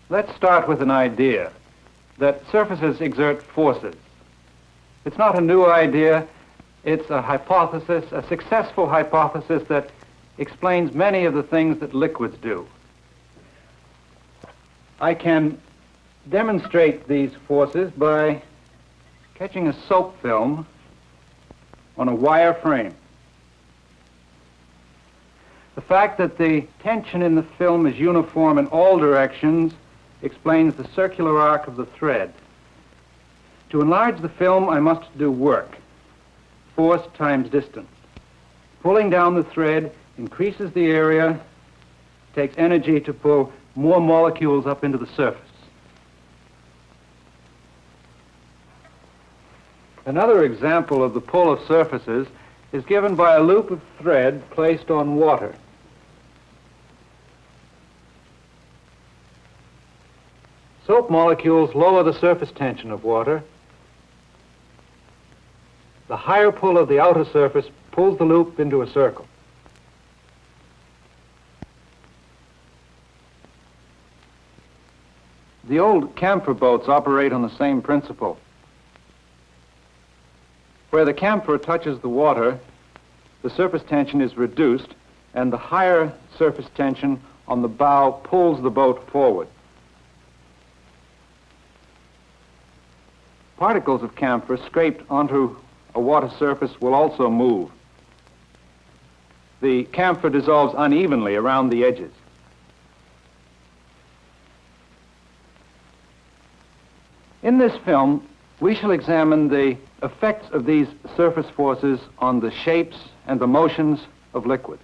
Let's start with an idea that surfaces exert forces. It's not a new idea. It's a hypothesis, a successful hypothesis that explains many of the things that liquids do. I can demonstrate these forces by catching a soap film on a wire frame. The fact that the tension in the film is uniform in all directions explains the circular arc of the thread. To enlarge the film, I must do work. Force times distance. Pulling down the thread increases the area, takes energy to pull more molecules up into the surface. Another example of the pull of surfaces is given by a loop of thread placed on water. Soap molecules lower the surface tension of water. The higher pull of the outer surface pulls the loop into a circle. The old camphor boats operate on the same principle. Where the camphor touches the water, the surface tension is reduced, and the higher surface tension on the bow pulls the boat forward. Particles of camphor scraped onto a water surface will also move. The camphor dissolves unevenly around the edges. In this film, we shall examine the effects of these surface forces on the shapes and the motions of liquids.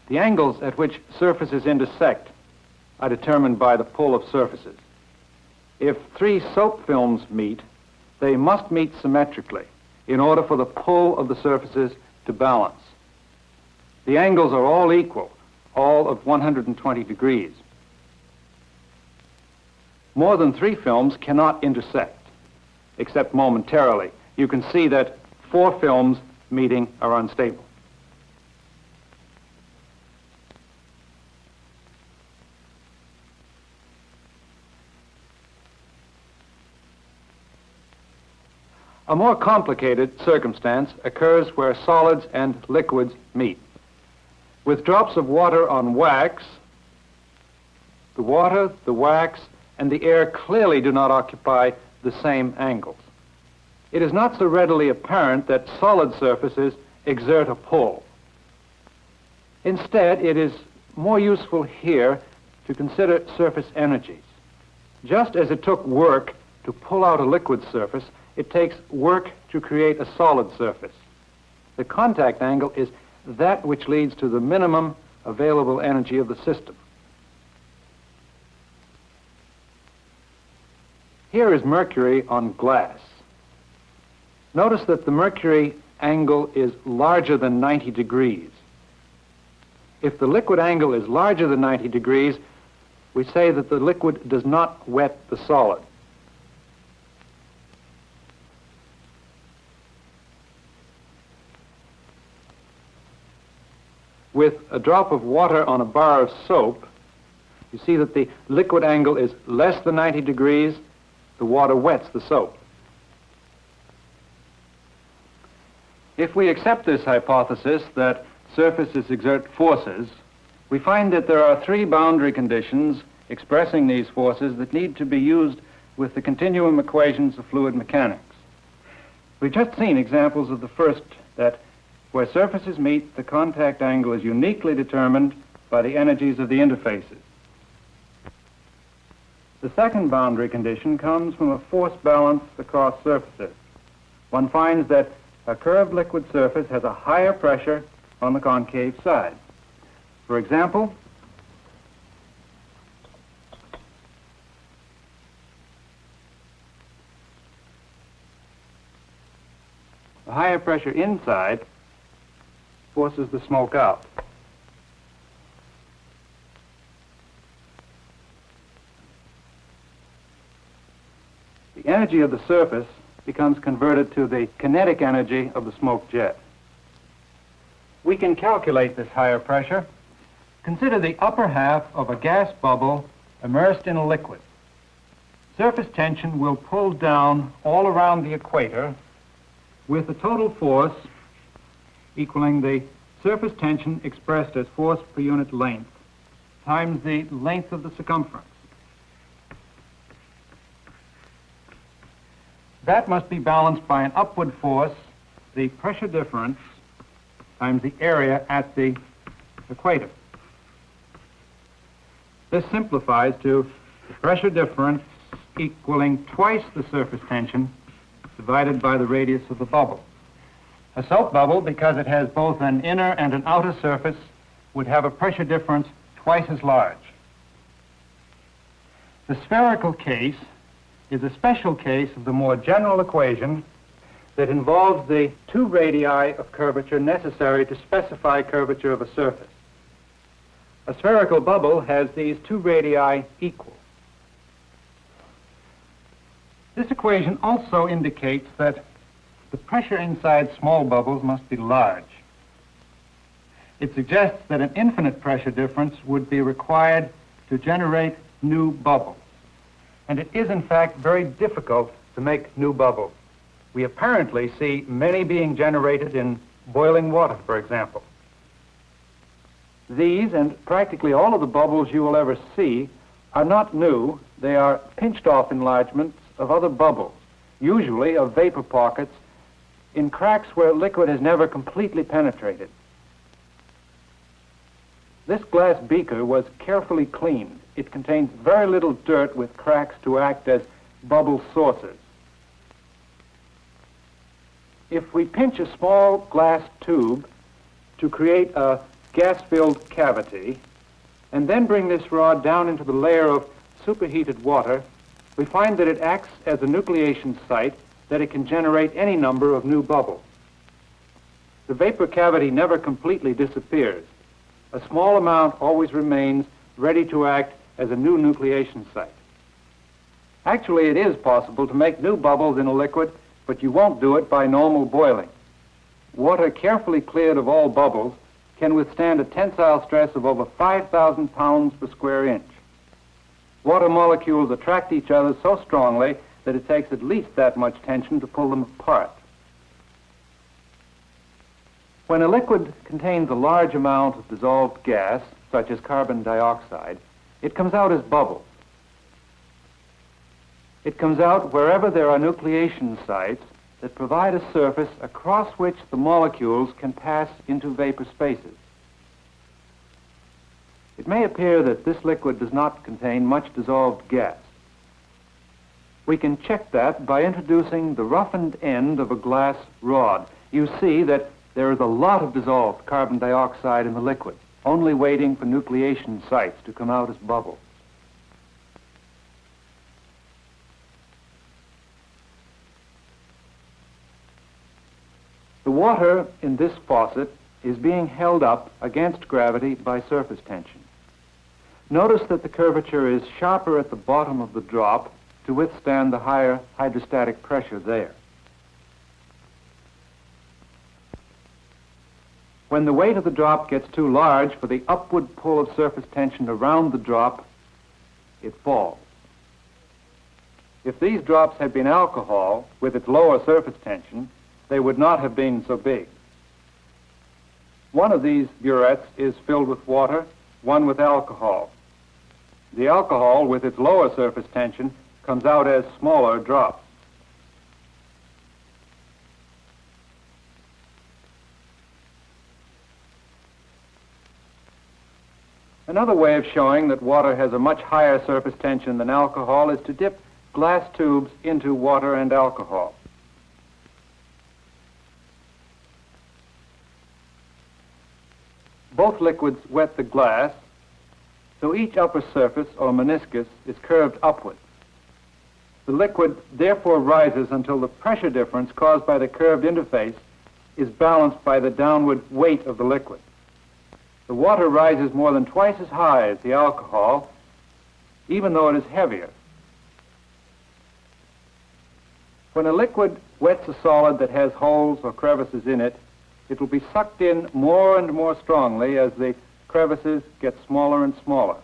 The angles at which surfaces intersect are determined by the pull of surfaces. If three soap films meet, they must meet symmetrically in order for the pull of the surfaces to balance. The angles are all equal, all of 120 degrees. More than three films cannot intersect, except momentarily. You can see that four films meeting are unstable. A more complicated circumstance occurs where solids and liquids meet. With drops of water on wax, the water, the wax, and the air clearly do not occupy the same angles. It is not so readily apparent that solid surfaces exert a pull. Instead, it is more useful here to consider surface energies. Just as it took work to pull out a liquid surface, it takes work to create a solid surface. The contact angle is that which leads to the minimum available energy of the system. Here is mercury on glass. Notice that the mercury angle is larger than 90 degrees. If the liquid angle is larger than 90 degrees, we say that the liquid does not wet the solid. With a drop of water on a bar of soap, you see that the liquid angle is less than 90 degrees. The water wets the soap. If we accept this hypothesis that surfaces exert forces, we find that there are three boundary conditions expressing these forces that need to be used with the continuum equations of fluid mechanics. We've just seen examples of the first, that where surfaces meet, the contact angle is uniquely determined by the energies of the interfaces. The second boundary condition comes from a force balance across surfaces. One finds that a curved liquid surface has a higher pressure on the concave side. For example, the higher pressure inside forces the smoke out. The energy of the surface becomes converted to the kinetic energy of the smoke jet. We can calculate this higher pressure. Consider the upper half of a gas bubble immersed in a liquid. Surface tension will pull down all around the equator with the total force equaling the surface tension expressed as force per unit length times the length of the circumference. That must be balanced by an upward force, the pressure difference, times the area at the equator. This simplifies to the pressure difference equaling twice the surface tension divided by the radius of the bubble. A soap bubble, because it has both an inner and an outer surface, would have a pressure difference twice as large. The spherical case is a special case of the more general equation that involves the two radii of curvature necessary to specify curvature of a surface. A spherical bubble has these two radii equal. This equation also indicates that the pressure inside small bubbles must be large. It suggests that an infinite pressure difference would be required to generate new bubbles. And it is, in fact, very difficult to make new bubbles. We apparently see many being generated in boiling water, for example. These, and practically all of the bubbles you will ever see, are not new. They are pinched-off enlargements of other bubbles, usually of vapor pockets in cracks where liquid has never completely penetrated. This glass beaker was carefully cleaned. It contains very little dirt with cracks to act as bubble sources. If we pinch a small glass tube to create a gas-filled cavity, and then bring this rod down into the layer of superheated water, we find that it acts as a nucleation site, that it can generate any number of new bubbles. The vapor cavity never completely disappears. A small amount always remains ready to act as a new nucleation site. Actually, it is possible to make new bubbles in a liquid, but you won't do it by normal boiling. Water carefully cleared of all bubbles can withstand a tensile stress of over 5,000 pounds per square inch. Water molecules attract each other so strongly that it takes at least that much tension to pull them apart. When a liquid contains a large amount of dissolved gas, such as carbon dioxide, it comes out as bubbles. It comes out wherever there are nucleation sites that provide a surface across which the molecules can pass into vapor spaces. It may appear that this liquid does not contain much dissolved gas. We can check that by introducing the roughened end of a glass rod. You see that there is a lot of dissolved carbon dioxide in the liquid, only waiting for nucleation sites to come out as bubbles. The water in this faucet is being held up against gravity by surface tension. Notice that the curvature is sharper at the bottom of the drop to withstand the higher hydrostatic pressure there. When the weight of the drop gets too large for the upward pull of surface tension around the drop, it falls. If these drops had been alcohol with its lower surface tension, they would not have been so big. One of these burettes is filled with water, one with alcohol. The alcohol, with its lower surface tension, comes out as smaller drops. Another way of showing that water has a much higher surface tension than alcohol is to dip glass tubes into water and alcohol. Both liquids wet the glass, so each upper surface, or meniscus, is curved upward. The liquid therefore rises until the pressure difference caused by the curved interface is balanced by the downward weight of the liquid. The water rises more than twice as high as the alcohol, even though it is heavier. When a liquid wets a solid that has holes or crevices in it, it will be sucked in more and more strongly as the crevices get smaller and smaller.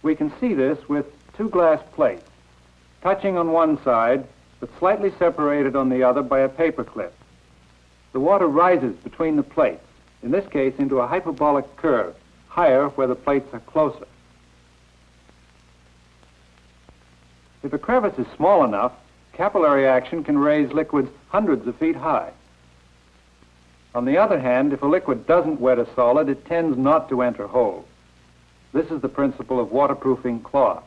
We can see this with two glass plates, touching on one side, but slightly separated on the other by a paper clip. The water rises between the plates, in this case into a hyperbolic curve, higher where the plates are closer. If a crevice is small enough, capillary action can raise liquids hundreds of feet high. On the other hand, if a liquid doesn't wet a solid, it tends not to enter whole. This is the principle of waterproofing cloth.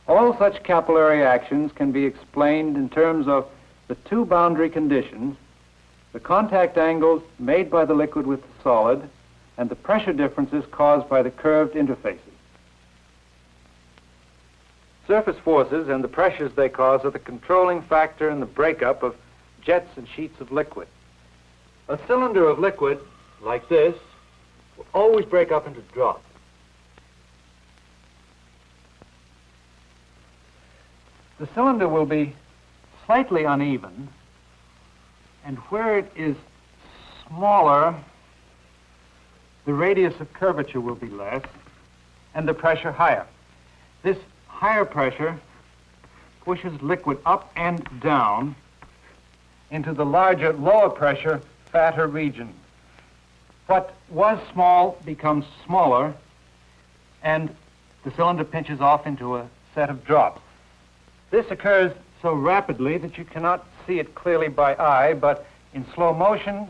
All such capillary actions can be explained in terms of the two boundary conditions, the contact angles made by the liquid with the solid, and the pressure differences caused by the curved interfaces. Surface forces and the pressures they cause are the controlling factor in the breakup of jets and sheets of liquid. A cylinder of liquid, like this, will always break up into drops. The cylinder will be slightly uneven, and where it is smaller, the radius of curvature will be less, and the pressure higher. This higher pressure pushes liquid up and down into the larger, lower pressure, fatter region. What was small becomes smaller, and the cylinder pinches off into a set of drops. This occurs so rapidly that you cannot see it clearly by eye, but in slow motion,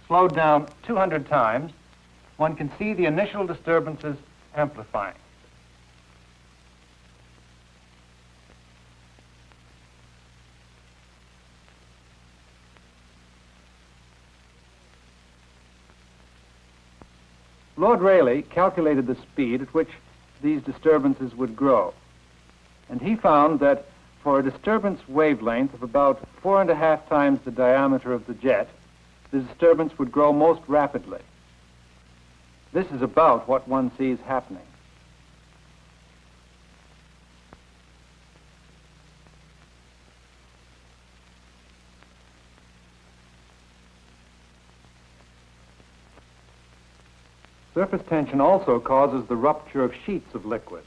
slowed down 200 times, one can see the initial disturbances amplifying. Lord Rayleigh calculated the speed at which these disturbances would grow, and he found that for a disturbance wavelength of about 4.5 times the diameter of the jet, the disturbance would grow most rapidly. This is about what one sees happening. Surface tension also causes the rupture of sheets of liquid.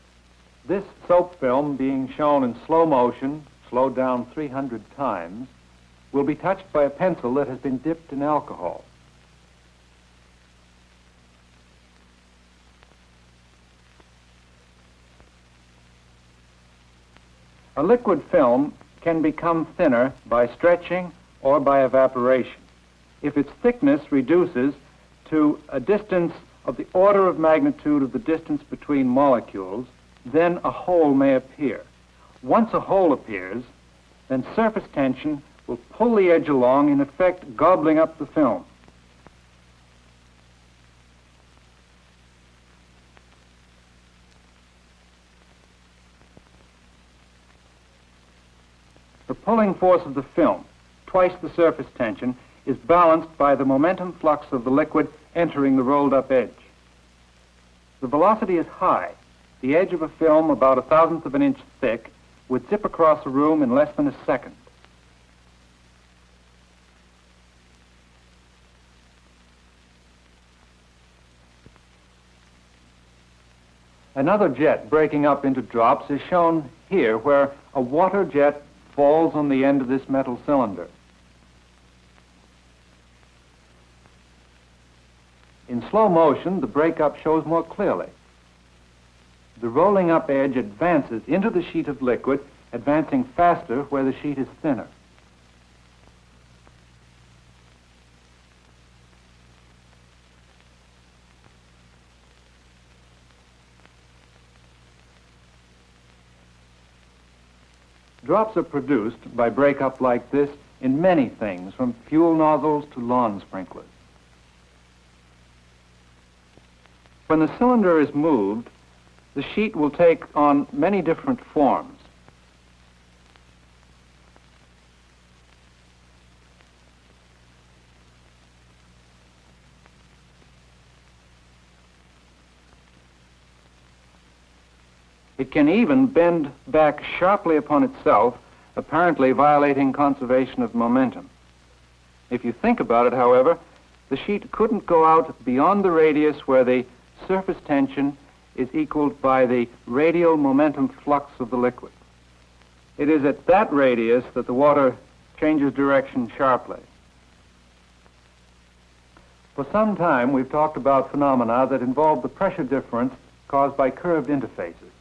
This soap film, being shown in slow motion, slowed down 300 times, will be touched by a pencil that has been dipped in alcohol. A liquid film can become thinner by stretching or by evaporation. If its thickness reduces to a distance of the order of magnitude of the distance between molecules, then a hole may appear. Once a hole appears, then surface tension will pull the edge along, in effect gobbling up the film. The pulling force of the film, twice the surface tension, is balanced by the momentum flux of the liquid entering the rolled up edge. The velocity is high. The edge of a film about 1/1000th of an inch thick would zip across a room in less than a second. Another jet breaking up into drops is shown here, where a water jet falls on the end of this metal cylinder. In slow motion, the breakup shows more clearly. The rolling up edge advances into the sheet of liquid, advancing faster where the sheet is thinner. Drops are produced by breakup like this in many things, from fuel nozzles to lawn sprinklers. When the cylinder is moved, the sheet will take on many different forms. It can even bend back sharply upon itself, apparently violating conservation of momentum. If you think about it, however, the sheet couldn't go out beyond the radius where the surface tension is equaled by the radial momentum flux of the liquid. It is at that radius that the water changes direction sharply. For some time, we've talked about phenomena that involve the pressure difference caused by curved interfaces.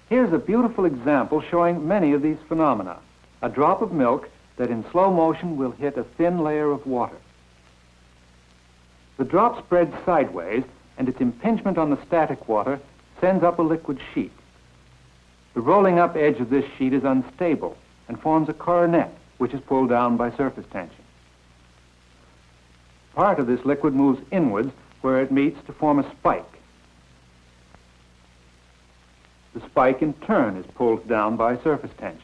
Here's a beautiful example showing many of these phenomena. A drop of milk that in slow motion will hit a thin layer of water. The drop spreads sideways, and its impingement on the static water sends up a liquid sheet. The rolling up edge of this sheet is unstable and forms a coronet, which is pulled down by surface tension. Part of this liquid moves inwards where it meets to form a spike. The spike, in turn, is pulled down by surface tension.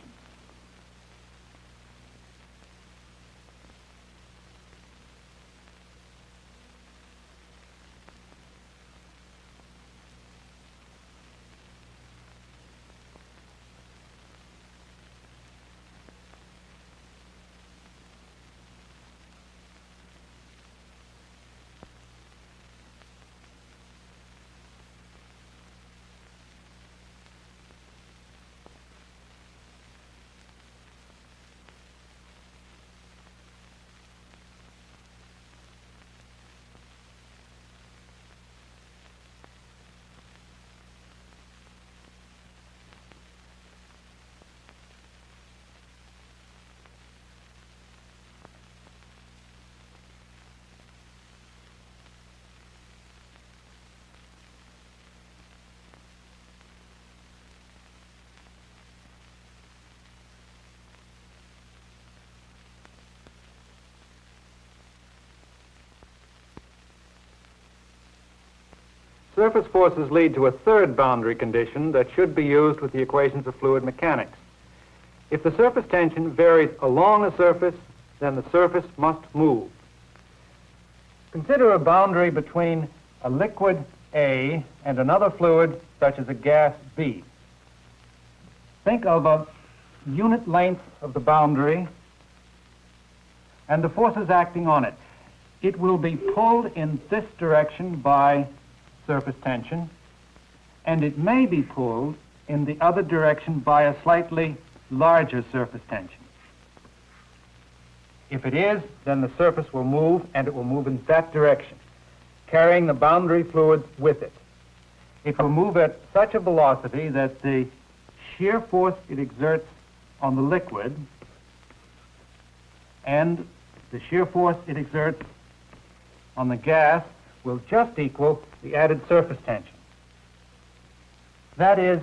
Surface forces lead to a third boundary condition that should be used with the equations of fluid mechanics. If the surface tension varies along a surface, then the surface must move. Consider a boundary between a liquid A and another fluid, such as a gas B. Think of a unit length of the boundary and the forces acting on it. It will be pulled in this direction by surface tension, and it may be pulled in the other direction by a slightly larger surface tension. If it is, then the surface will move, and it will move in that direction, carrying the boundary fluid with it. It will move at such a velocity that the shear force it exerts on the liquid and the shear force it exerts on the gas will just equal the added surface tension. That is,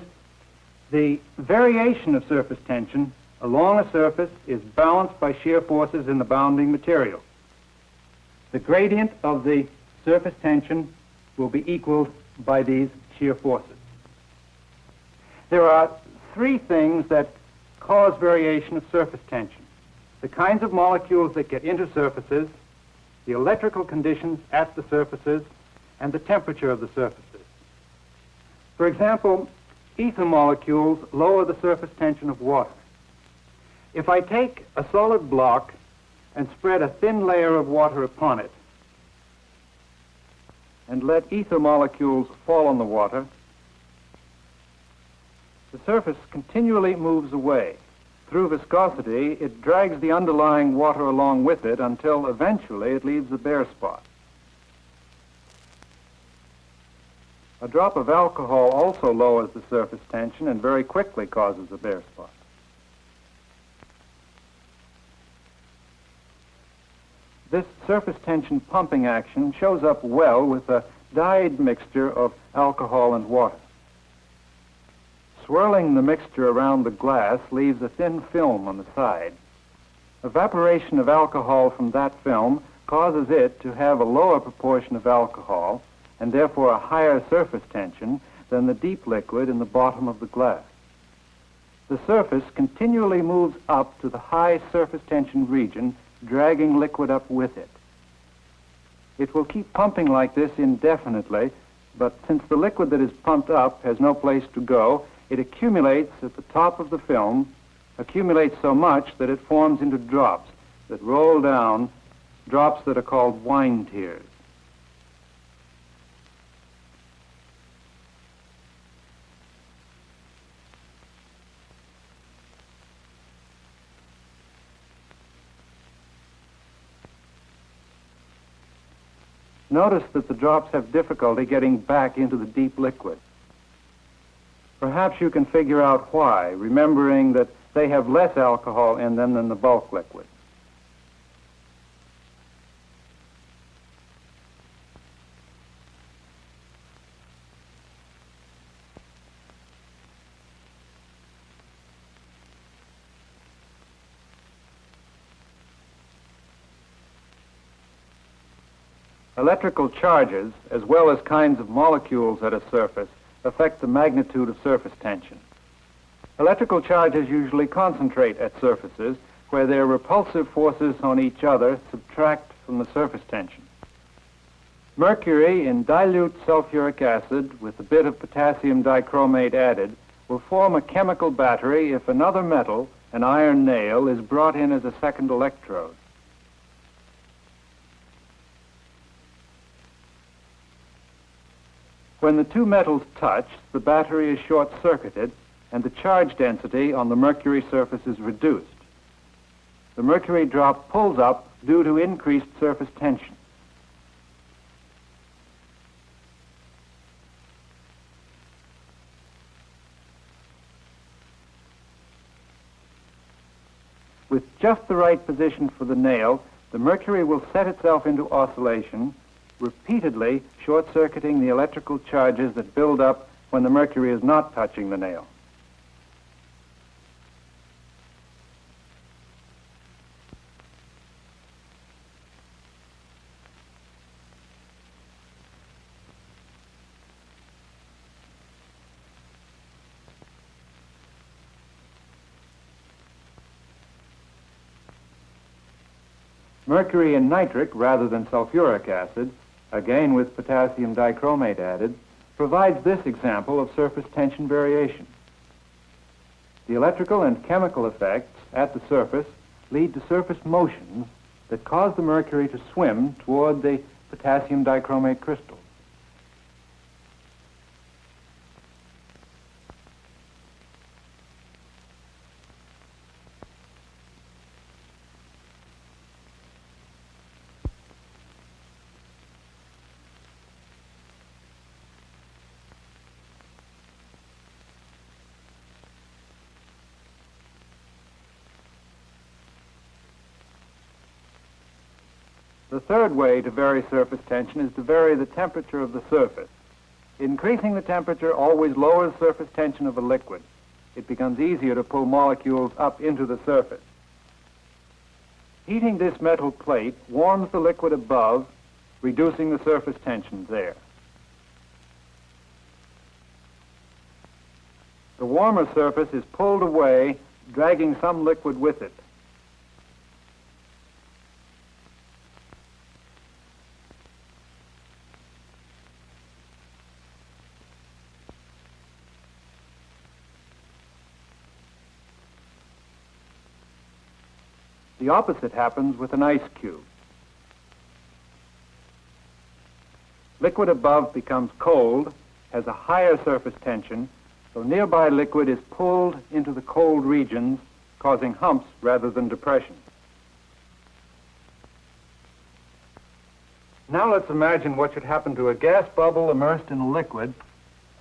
the variation of surface tension along a surface is balanced by shear forces in the bounding material. The gradient of the surface tension will be equaled by these shear forces. There are three things that cause variation of surface tension: the kinds of molecules that get into surfaces, the electrical conditions at the surfaces, and the temperature of the surfaces. For example, ether molecules lower the surface tension of water. If I take a solid block and spread a thin layer of water upon it and let ether molecules fall on the water, the surface continually moves away. Through viscosity, it drags the underlying water along with it until eventually it leaves a bare spot. A drop of alcohol also lowers the surface tension and very quickly causes a bare spot. This surface tension pumping action shows up well with a dyed mixture of alcohol and water. Swirling the mixture around the glass leaves a thin film on the side. Evaporation of alcohol from that film causes it to have a lower proportion of alcohol and therefore a higher surface tension than the deep liquid in the bottom of the glass. The surface continually moves up to the high surface tension region, dragging liquid up with it. It will keep pumping like this indefinitely, but since the liquid that is pumped up has no place to go, it accumulates at the top of the film, accumulates so much that it forms into drops that roll down drops that are called wine tears. Notice that the drops have difficulty getting back into the deep liquid. Perhaps you can figure out why, remembering that they have less alcohol in them than the bulk liquid. Electrical charges, as well as kinds of molecules at a surface, affect the magnitude of surface tension. Electrical charges usually concentrate at surfaces where their repulsive forces on each other subtract from the surface tension. Mercury in dilute sulfuric acid with a bit of potassium dichromate added will form a chemical battery if another metal, an iron nail, is brought in as a second electrode. When the two metals touch, the battery is short-circuited and the charge density on the mercury surface is reduced. The mercury drop pulls up due to increased surface tension. With just the right position for the nail, the mercury will set itself into oscillation, repeatedly short-circuiting the electrical charges that build up when the mercury is not touching the nail. Mercury in nitric rather than sulfuric acid, again with potassium dichromate added, provides this example of surface tension variation. The electrical and chemical effects at the surface lead to surface motions that cause the mercury to swim toward the potassium dichromate crystal. The third way to vary surface tension is to vary the temperature of the surface. Increasing the temperature always lowers surface tension of a liquid. It becomes easier to pull molecules up into the surface. Heating this metal plate warms the liquid above, reducing the surface tension there. The warmer surface is pulled away, dragging some liquid with it. The opposite happens with an ice cube. Liquid above becomes cold, has a higher surface tension, so nearby liquid is pulled into the cold regions, causing humps rather than depressions. Now let's imagine what should happen to a gas bubble immersed in a liquid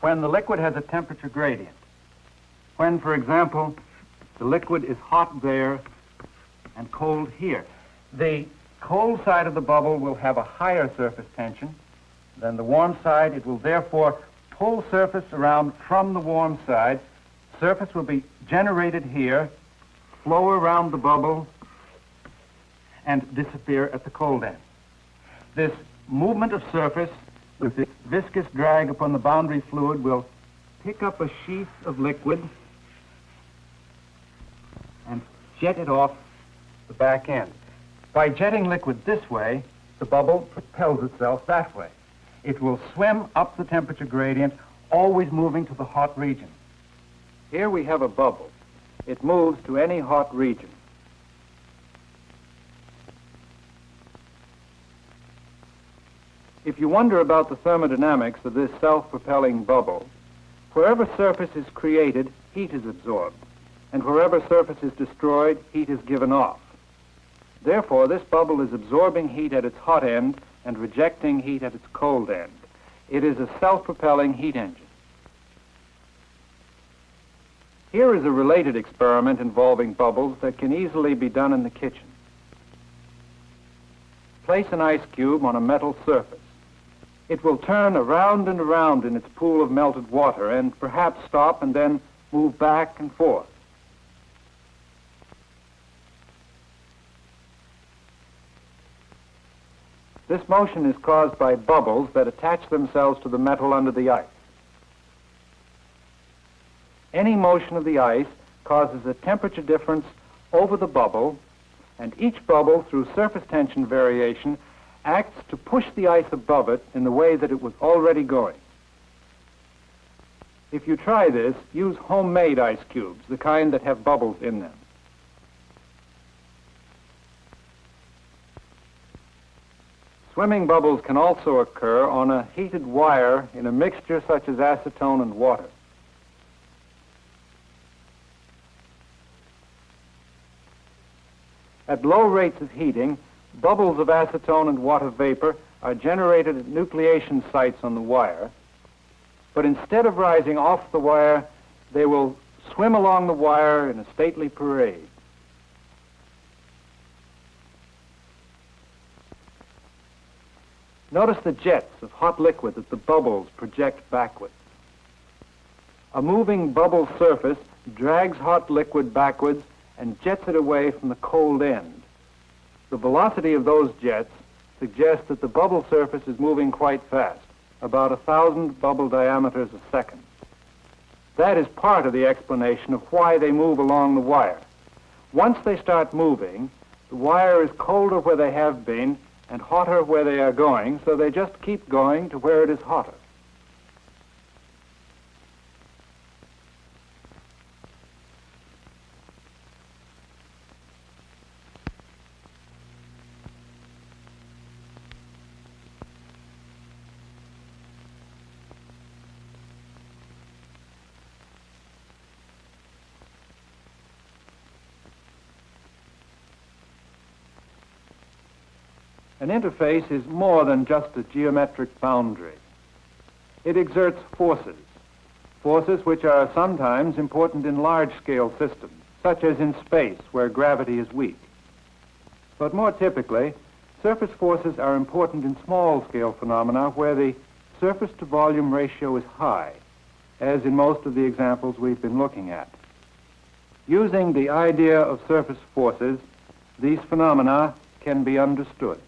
when the liquid has a temperature gradient. When, for example, the liquid is hot there and cold here. The cold side of the bubble will have a higher surface tension than the warm side. It will therefore pull surface around from the warm side. Surface will be generated here, flow around the bubble, and disappear at the cold end. This movement of surface with its viscous drag upon the boundary fluid will pick up a sheath of liquid and jet it off the back end. By jetting liquid this way, the bubble propels itself that way. It will swim up the temperature gradient, always moving to the hot region. Here we have a bubble. It moves to any hot region. If you wonder about the thermodynamics of this self-propelling bubble, wherever surface is created, heat is absorbed, and wherever surface is destroyed, heat is given off. Therefore, this bubble is absorbing heat at its hot end and rejecting heat at its cold end. It is a self-propelling heat engine. Here is a related experiment involving bubbles that can easily be done in the kitchen. Place an ice cube on a metal surface. It will turn around and around in its pool of melted water and perhaps stop and then move back and forth. This motion is caused by bubbles that attach themselves to the metal under the ice. Any motion of the ice causes a temperature difference over the bubble, and each bubble, through surface tension variation, acts to push the ice above it in the way that it was already going. If you try this, use homemade ice cubes, the kind that have bubbles in them. Swimming bubbles can also occur on a heated wire in a mixture such as acetone and water. At low rates of heating, bubbles of acetone and water vapor are generated at nucleation sites on the wire, but instead of rising off the wire, they will swim along the wire in a stately parade. Notice the jets of hot liquid that the bubbles project backwards. A moving bubble surface drags hot liquid backwards and jets it away from the cold end. The velocity of those jets suggests that the bubble surface is moving quite fast, about 1,000 bubble diameters a second. That is part of the explanation of why they move along the wire. Once they start moving, the wire is colder where they have been and hotter where they are going, so they just keep going to where it is hotter. An interface is more than just a geometric boundary. It exerts forces, forces which are sometimes important in large-scale systems, such as in space where gravity is weak. But more typically, surface forces are important in small-scale phenomena where the surface-to-volume ratio is high, as in most of the examples we've been looking at. Using the idea of surface forces, these phenomena can be understood.